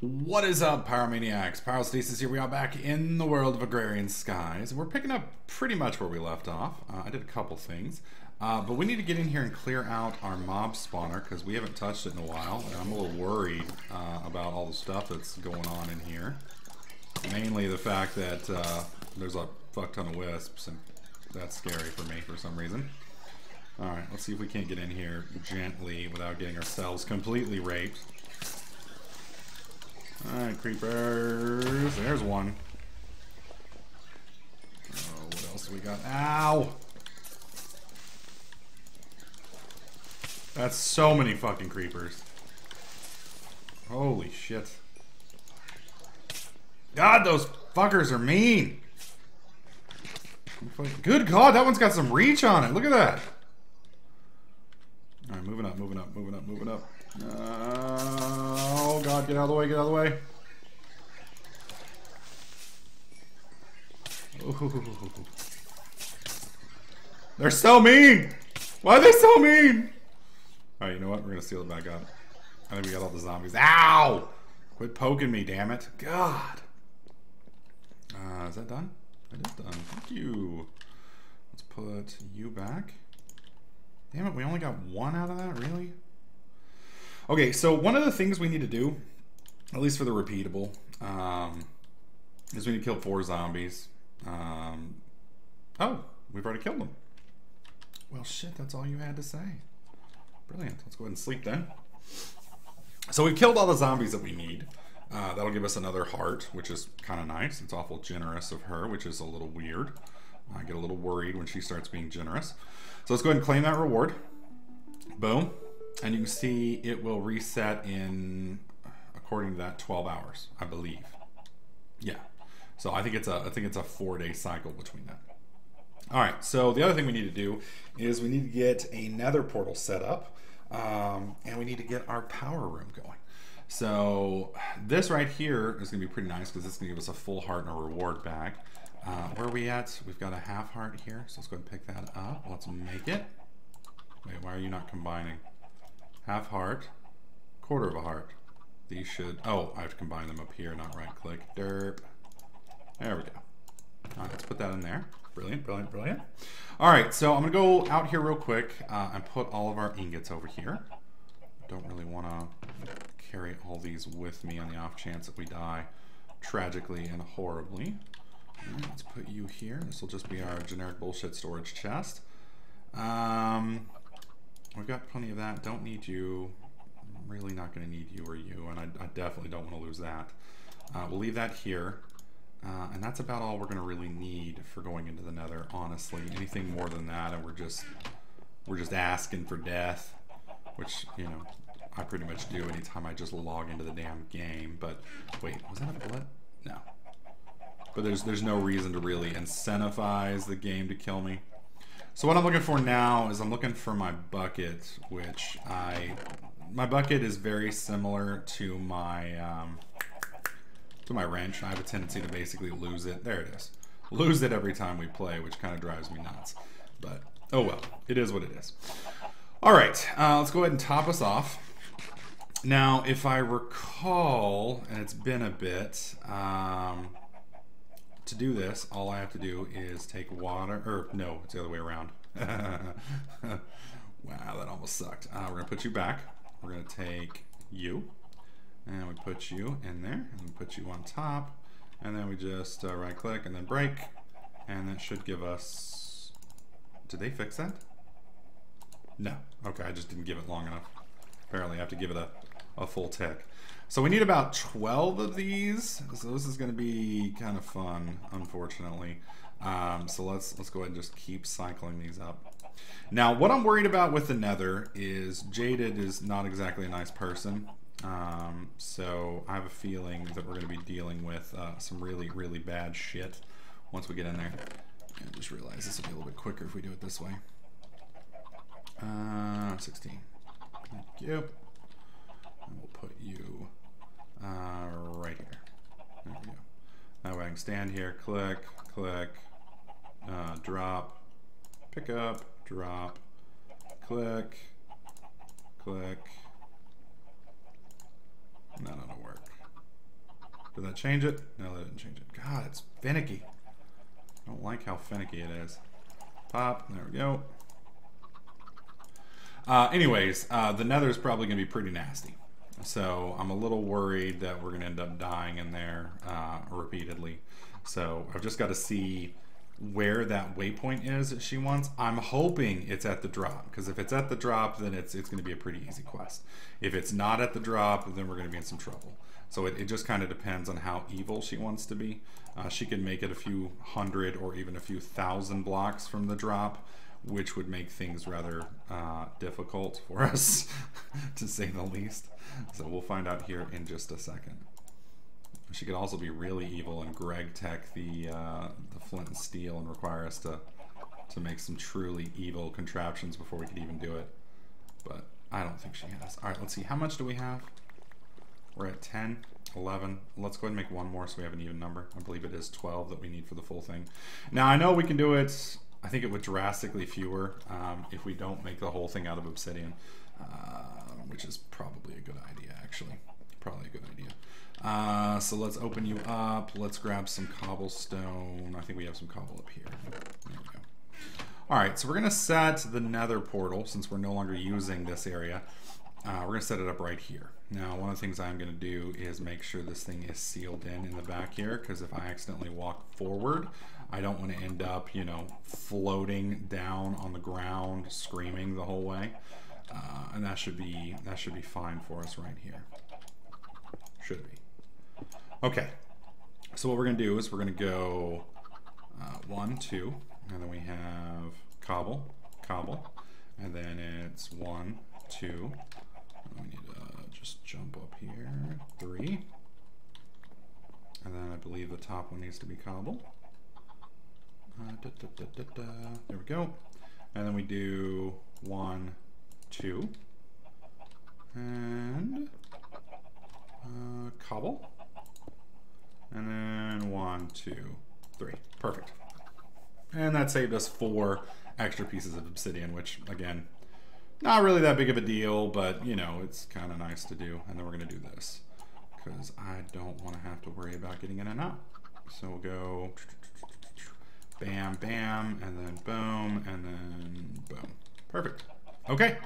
What is up, Pyromaniacs? Pyrostasis here. We are back in the world of Agrarian Skies. We're picking up pretty much where we left off. I did a couple things. But we need to get in here and clear out our mob spawner because we haven't touched it in a while. And I'm a little worried about all the stuff that's going on in here. Mainly the fact that there's a fuck ton of wisps, and that's scary for me for some reason. Alright, let's see if we can't get in here gently without getting ourselves completely raped. Alright, creepers. There's one. Oh, what else do we got? Ow! That's so many fucking creepers. Holy shit. God, those fuckers are mean! Good God, that one's got some reach on it. Look at that. Alright, moving up, moving up, moving up, moving up. Oh God, get out of the way, get out of the way. Ooh. They're so mean! Why are they so mean? Alright, you know what? We're gonna steal it back up. I think we got all the zombies. Ow! Quit poking me, damn it. God. Is that done? It is done. Thank you. Let's put you back. Damn it, we only got one out of that? Really? Okay, so one of the things we need to do, at least for the repeatable, is we need to kill 4 zombies. Oh, we've already killed them. Well, shit, that's all you had to say. Brilliant. Let's go ahead and sleep then. So we've killed all the zombies that we need. That'll give us another heart, which is kind of nice. It's awful generous of her, which is a little weird. I get a little worried when she starts being generous. So let's go ahead and claim that reward. Boom. And you can see it will reset in, according to that, 12 hours, I believe. Yeah. So I think it's a 4-day cycle between that. All right. So the other thing we need to do is we need to get a nether portal set up, and we need to get our power room going. So this right here is going to be pretty nice because it's going to give us a full heart and a reward back. Where are we at? We've got a half heart here, so let's go ahead and pick that up. Let's make it. Wait, why are you not combining? Half heart, quarter of a heart. These should, oh, I have to combine them up here, not right click. Derp. There we go. All right, let's put that in there. Brilliant, brilliant, brilliant. All right, so I'm gonna go out here real quick and put all of our ingots over here. Don't really wanna carry all these with me on the off chance that we die tragically and horribly. And let's put you here. This will just be our generic bullshit storage chest. We've got plenty of that. Don't need you. I'm really not going to need you or you, and I definitely don't want to lose that. We'll leave that here, and that's about all we're going to really need for going into the nether, honestly. Anything more than that, and we're just asking for death, which, you know, I pretty much do anytime I just log into the damn game. But wait, was that a bullet? No. But there's no reason to really incentivize the game to kill me. So what I'm looking for now is I'm looking for my bucket, which my bucket is very similar to my wrench. I have a tendency to basically lose it. There it is. Lose it every time we play, which kind of drives me nuts. But oh well, it is what it is. All right, let's go ahead and top us off. Now, if I recall, and it's been a bit, to do this, all I have to do is take water, or no, it's the other way around. Wow, that almost sucked. We're going to put you back. We're going to take you, and we put you in there, and we put you on top, and then we just right click and then break, and that should give us, did they fix that? No. Okay, I just didn't give it long enough. Apparently I have to give it a full tick. So we need about 12 of these. So this is going to be kind of fun, unfortunately. So let's go ahead and just keep cycling these up. Now, what I'm worried about with the nether is Jaded is not exactly a nice person. So I have a feeling that we're going to be dealing with some really, really bad shit once we get in there. I just realized this will be a little bit quicker if we do it this way. 16. Thank you. And we'll put you right here. There we go. That way I can stand here, click, click, drop, pick up, drop, click, click. That ought to work. Did that change it? No, that didn't change it. God, it's finicky. I don't like how finicky it is. Pop. There we go. Anyways, the nether is probably going to be pretty nasty. So I'm a little worried that we're going to end up dying in there repeatedly. So I've just got to see where that waypoint is that she wants. I'm hoping it's at the drop, because if it's at the drop, then it's going to be a pretty easy quest. If it's not at the drop, then we're going to be in some trouble. So it just kind of depends on how evil she wants to be. She can make it a few hundred or even a few thousand blocks from the drop, which would make things rather difficult for us, to say the least. So we'll find out here in just a second. She could also be really evil and Greg tech the flint and steel and require us to make some truly evil contraptions before we could even do it. But I don't think she has. All right, let's see. How much do we have? We're at 10, 11. Let's go ahead and make one more so we have an even number. I believe it is 12 that we need for the full thing. Now, I know we can do it. I think it would drastically fewer if we don't make the whole thing out of obsidian, which is probably a good idea, actually. Probably a good idea. So let's open you up. Let's grab some cobblestone. I think we have some cobble up here. There we go. All right, so we're going to set the nether portal, since we're no longer using this area. We're going to set it up right here. Now, one of the things I'm going to do is make sure this thing is sealed in the back here, because if I accidentally walk forward, I don't want to end up, you know, floating down on the ground, screaming the whole way. And that should be fine for us right here. Should be. Okay. So what we're going to do is we're going to go 1, 2, and then we have cobble, cobble, and then it's 1, 2. We need to just jump up here. 3. And then I believe the top one needs to be cobble. There we go. And then we do 1, 2. And cobble. And then 1, 2, 3. Perfect. And that saved us 4 extra pieces of obsidian, which, again, not really that big of a deal, but, you know, it's kind of nice to do. And then we're going to do this, because I don't want to have to worry about getting in and out. So we'll go bam, bam, and then boom, and then boom. Perfect. Okay,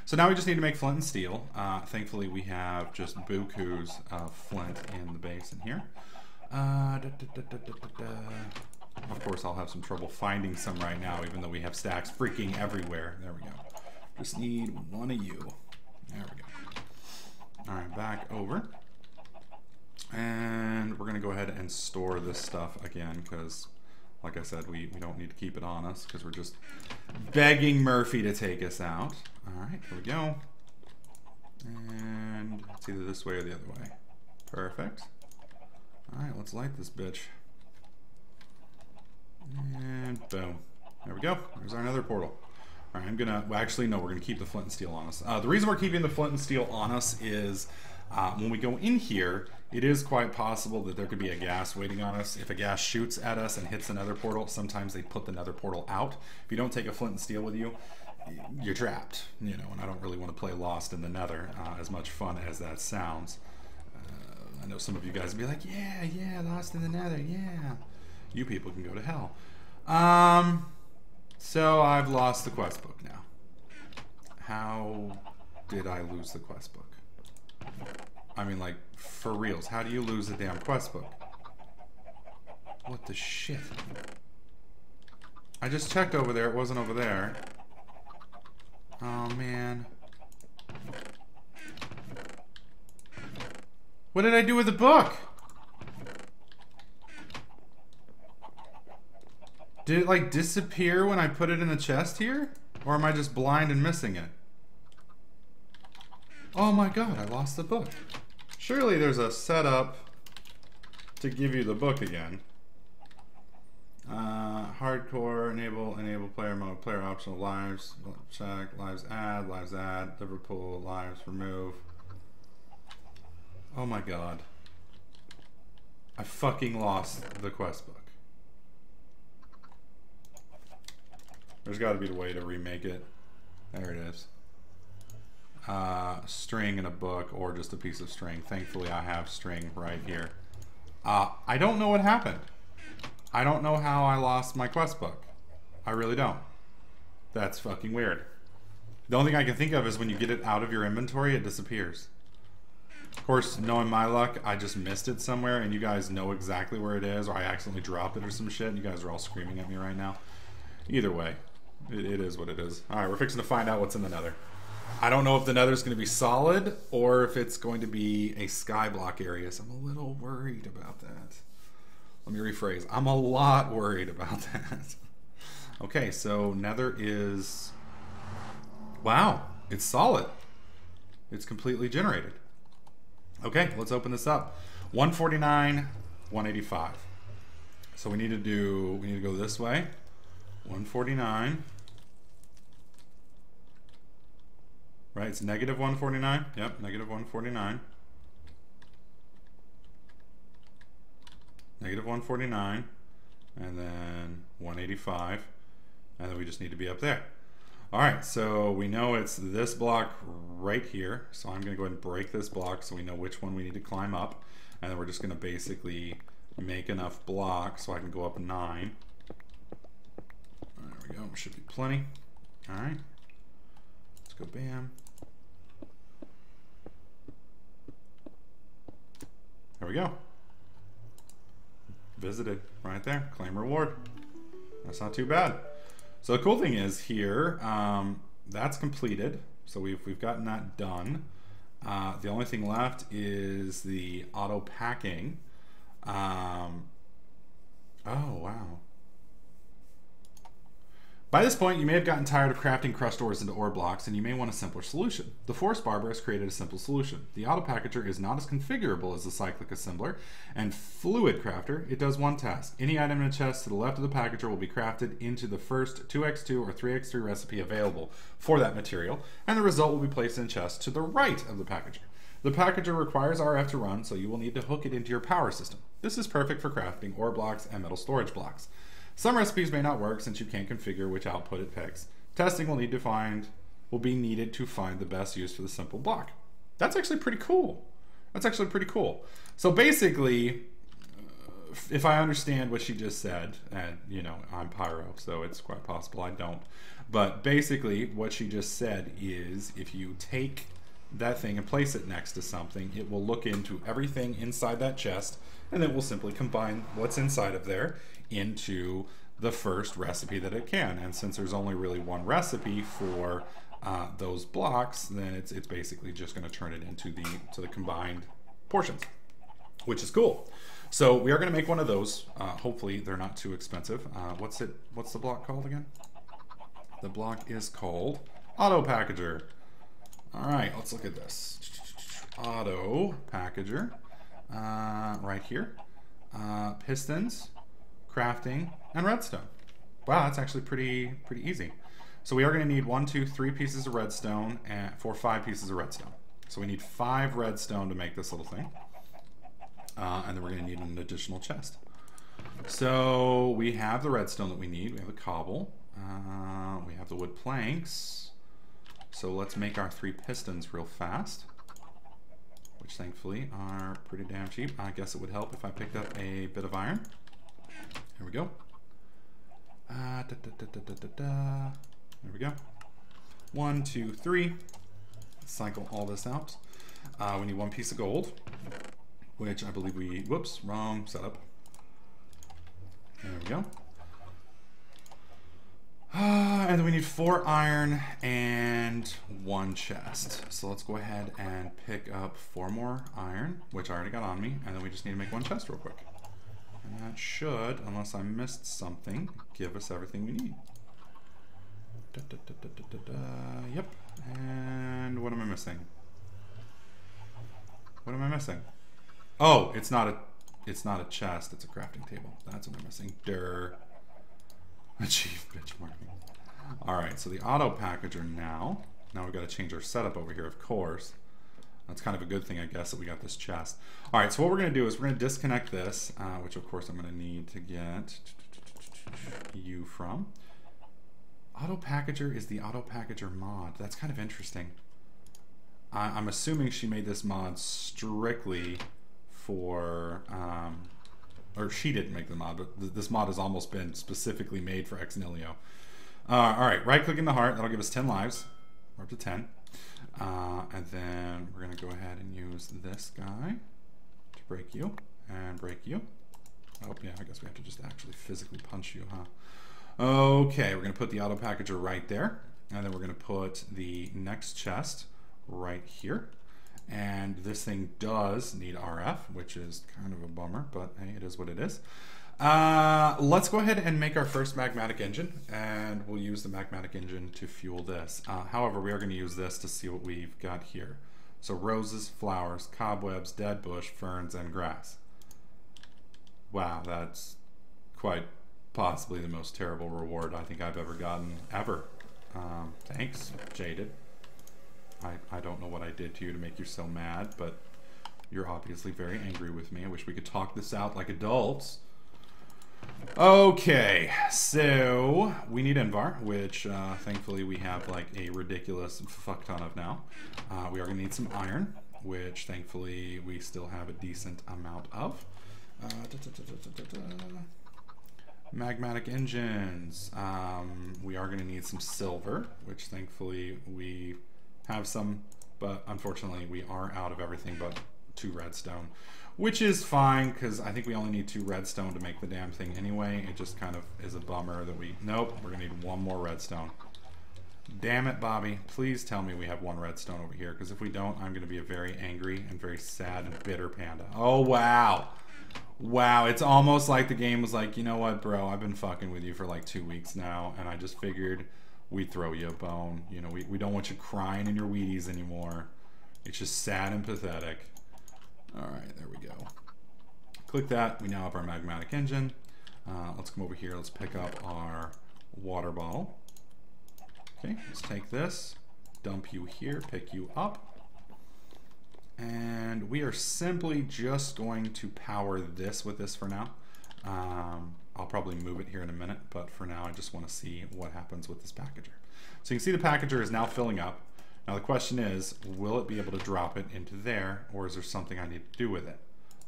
so now we just need to make flint and steel. Thankfully, we have just buku's flint in the basin here. Of course, I'll have some trouble finding some right now, even though we have stacks freaking everywhere. There we go. Just need one of you. There we go. All right, back over. And we're going to go ahead and store this stuff again, because, like I said, we don't need to keep it on us, because we're just begging Murphy to take us out. All right, here we go. And it's either this way or the other way. Perfect. All right, let's light this bitch. And boom. There we go. There's our nether portal. All right, I'm gonna, well, actually, no, we're gonna keep the flint and steel on us. The reason we're keeping the flint and steel on us is when we go in here, it is quite possible that there could be a gas waiting on us. If a gas shoots at us and hits the nether portal, sometimes they put the nether portal out. If you don't take a flint and steel with you, you're trapped, you know, and I don't really want to play Lost in the Nether, as much fun as that sounds. I know some of you guys will be like, yeah, Lost in the Nether, yeah. You people can go to hell. So I've lost the quest book now. How did I lose the quest book? I mean, like, for reals, how do you lose the damn quest book? What the shit? I just checked over there, it wasn't over there. Oh, man. What did I do with the book? Did it, like, disappear when I put it in the chest here? Or am I just blind and missing it? Oh my god, I lost the book. Surely there's a setup to give you the book again. Hardcore, enable player mode, player optional, lives, check, lives add, Liverpool, lives remove. Oh my god. I fucking lost the quest book. There's got to be a way to remake it. There it is. String in a book or just a piece of string. Thankfully I have string right here. I don't know what happened. I don't know how I lost my quest book. I really don't. That's fucking weird. The only thing I can think of is when you get it out of your inventory, it disappears. Of course, knowing my luck, I just missed it somewhere, and you guys know exactly where it is, or I accidentally dropped it or some shit, and you guys are all screaming at me right now. Either way, it is what it is. Alright, we're fixing to find out what's in the nether. I don't know if the nether's going to be solid, or if it's going to be a sky block area, so I'm a little worried about that. Let me rephrase. I'm a lot worried about that. Okay, so nether is... Wow, it's solid. It's completely generated. Okay, let's open this up. 149, 185. So we need to go this way. 149. Right, it's negative 149. Yep, negative 149. Negative 149. And then 185. And then we just need to be up there. All right, so we know it's this block right here. So I'm going to go ahead and break this block so we know which one we need to climb up. And then we're just going to basically make enough blocks so I can go up 9. There we go. Should be plenty. All right. Let's go bam. There we go. Visited right there. Claim reward. That's not too bad. So the cool thing is here, that's completed. So we've gotten that done. The only thing left is the auto packing. Oh, wow. By this point, you may have gotten tired of crafting crushed ores into ore blocks, and you may want a simpler solution. The Forest Barber has created a simple solution. The auto packager is not as configurable as the cyclic assembler and fluid crafter. It does one task. Any item in a chest to the left of the packager will be crafted into the first 2x2 or 3x3 recipe available for that material, and the result will be placed in a chest to the right of the packager. The packager requires RF to run, so you will need to hook it into your power system. This is perfect for crafting ore blocks and metal storage blocks. Some recipes may not work since you can't configure which output it picks. Testing will be needed to find the best use for the simple block. That's actually pretty cool. That's actually pretty cool. So basically, if I understand what she just said, and you know, I'm Pyro, so it's quite possible I don't. But basically, what she just said is if you take that thing and place it next to something, it will look into everything inside that chest, and then it will simply combine what's inside of there into the first recipe that it can. And since there's only really one recipe for those blocks, then it's basically just going to turn it into the combined portions, which is cool. So we are going to make one of those. Hopefully they're not too expensive. What's the block called again? The block is called Auto Packager. All right, let's look at this. Auto Packager, right here. Pistons, crafting, and redstone. Wow, that's actually pretty easy. So we are going to need 1, 2, 3 pieces of redstone for 5 pieces of redstone. So we need 5 redstone to make this little thing. And then we're going to need an additional chest. So we have the redstone that we need. We have the cobble. We have the wood planks. So let's make our 3 pistons real fast, which thankfully are pretty damn cheap. I guess it would help if I picked up a bit of iron. Here we go. There we go. 1, 2, 3. Let's cycle all this out. We need 1 piece of gold, which I believe we... Whoops, wrong setup. There we go. And then we need 4 iron and 1 chest. So let's go ahead and pick up 4 more iron, which I already got on me, and then we just need to make 1 chest real quick. And that should, unless I missed something, give us everything we need. Yep. And what am I missing? What am I missing? Oh, it's not a chest, it's a crafting table. That's what I'm missing. Durr. Achieve benchmarking. Alright, so the auto packager now. Now we've got to change our setup over here, of course. That's kind of a good thing, I guess, that we got this chest. Alright, so what we're going to do is we're going to disconnect this, which of course I'm going to need to get you from. Auto packager is the auto packager mod. That's kind of interesting. I'm assuming she made this mod strictly for or she didn't make the mod, but this mod has almost been specifically made for Exnilio. All right, right-clicking the heart. That'll give us 10 lives. We're up to 10. And then we're going to go ahead and use this guy to break you and break you. Oh, yeah, I guess we have to just actually physically punch you, huh? Okay, we're going to put the auto packager right there. And then we're going to put the next chest right here. And this thing does need RF, which is kind of a bummer, but hey, it is what it is. Let's go ahead and make our first magmatic engine, and we'll use the magmatic engine to fuel this. However, we are going to use this to see what we've got here. So roses, flowers, cobwebs, dead bush, ferns, and grass. Wow, that's quite possibly the most terrible reward I think I've ever gotten, ever. Thanks, Jaded. I don't know what I did to you to make you so mad, but you're obviously very angry with me. I wish we could talk this out like adults. Okay, so we need Invar, which thankfully we have like a ridiculous fuck ton of now. We are going to need some iron, which thankfully we still have a decent amount of. Magmatic engines. We are going to need some silver, which thankfully we have some, but unfortunately we are out of everything but 2 redstone, which is fine because I think we only need 2 redstone to make the damn thing anyway. It just kind of is a bummer that nope, we're gonna need 1 more redstone. Damn it, Bobby, please tell me we have 1 redstone over here, because if we don't, I'm gonna be a very angry and very sad and bitter panda. Oh wow, wow, it's almost like the game was like, you know what, bro, I've been fucking with you for like 2 weeks now, and I just figured we'd throw you a bone. You know, we don't want you crying in your Wheaties anymore. It's just sad and pathetic. All right, there we go. Click that. We now have our magmatic engine. Let's come over here. Let's pick up our water bottle. Okay, let's take this, dump you here, pick you up. And we are simply just going to power this with this for now. I'll probably move it here in a minute, but for now I just want to see what happens with this packager. So you can see the packager is now filling up. Now the question is, will it be able to drop it into there, or is there something I need to do with it?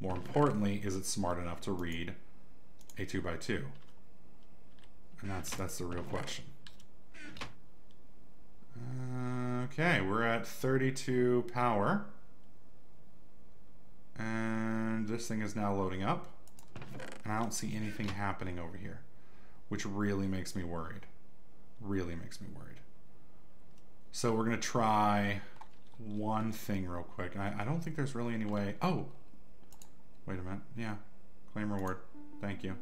More importantly, is it smart enough to read a 2x2? And that's the real question. Okay, we're at 32 power. And this thing is now loading up. And I don't see anything happening over here, which really makes me worried. Really makes me worried. So we're going to try one thing real quick. I don't think there's really any way. Oh, wait a minute. Yeah, claim reward. Thank you.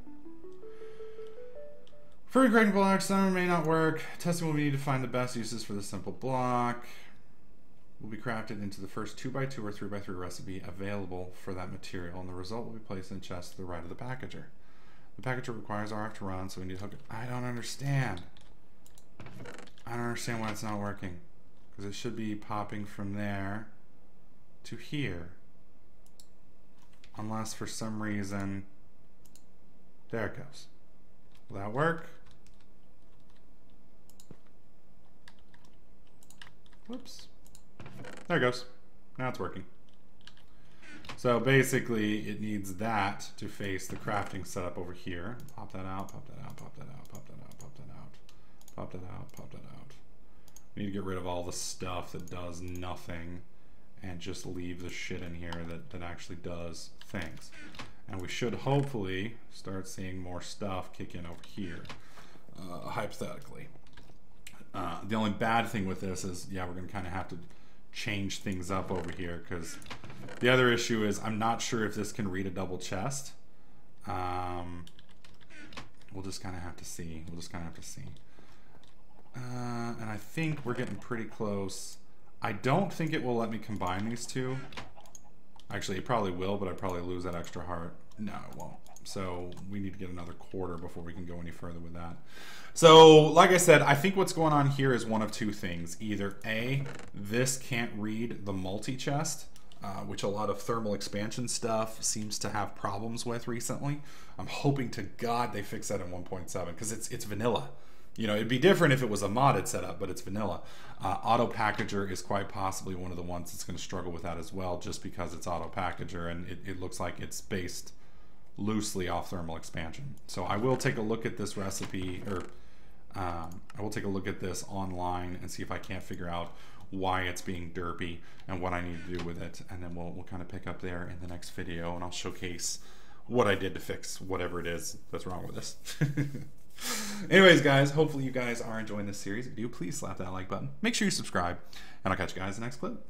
Furry grading block, some may not work. Testing will need to find the best uses for this simple block. Will be crafted into the first 2x2 or 3x3 recipe available for that material, and the result will be placed in a chest to the right of the packager. The packager requires RF to run, so we need to hook it. I don't understand. I don't understand why it's not working, because it should be popping from there to here, unless for some reason there it goes. Will that work? Whoops. There it goes. Now it's working. So basically it needs that to face the crafting setup over here. Pop that out, pop that out, pop that out, pop that out, pop that out, pop that out, pop that out. We need to get rid of all the stuff that does nothing and just leave the shit in here that actually does things. And we should hopefully start seeing more stuff kick in over here, hypothetically. The only bad thing with this is, yeah, we're going to kind of have to change things up over here, because the other issue is I'm not sure if this can read a double chest. We'll just kind of have to see. We'll just kind of have to see. And I think we're getting pretty close. I don't think it will let me combine these two. Actually, it probably will, but I'd probably lose that extra heart. No, it won't. So we need to get another quarter before we can go any further with that. So, like I said, I think what's going on here is one of two things. Either A, this can't read the multi-chest, which a lot of thermal expansion stuff seems to have problems with recently. I'm hoping to God they fix that in 1.7, because it's vanilla. You know, it'd be different if it was a modded setup, but it's vanilla. Auto Packager is quite possibly one of the ones that's going to struggle with that as well, just because it's Auto Packager, and it looks like it's based loosely off thermal expansion. So I will take a look at this recipe, or I will take a look at this online and see if I can't figure out why it's being derpy and what I need to do with it. And then we'll kind of pick up there in the next video, and I'll showcase what I did to fix whatever it is that's wrong with this. Anyways, guys, hopefully you guys are enjoying this series. If you do, please slap that like button. Make sure you subscribe, and I'll catch you guys in the next clip.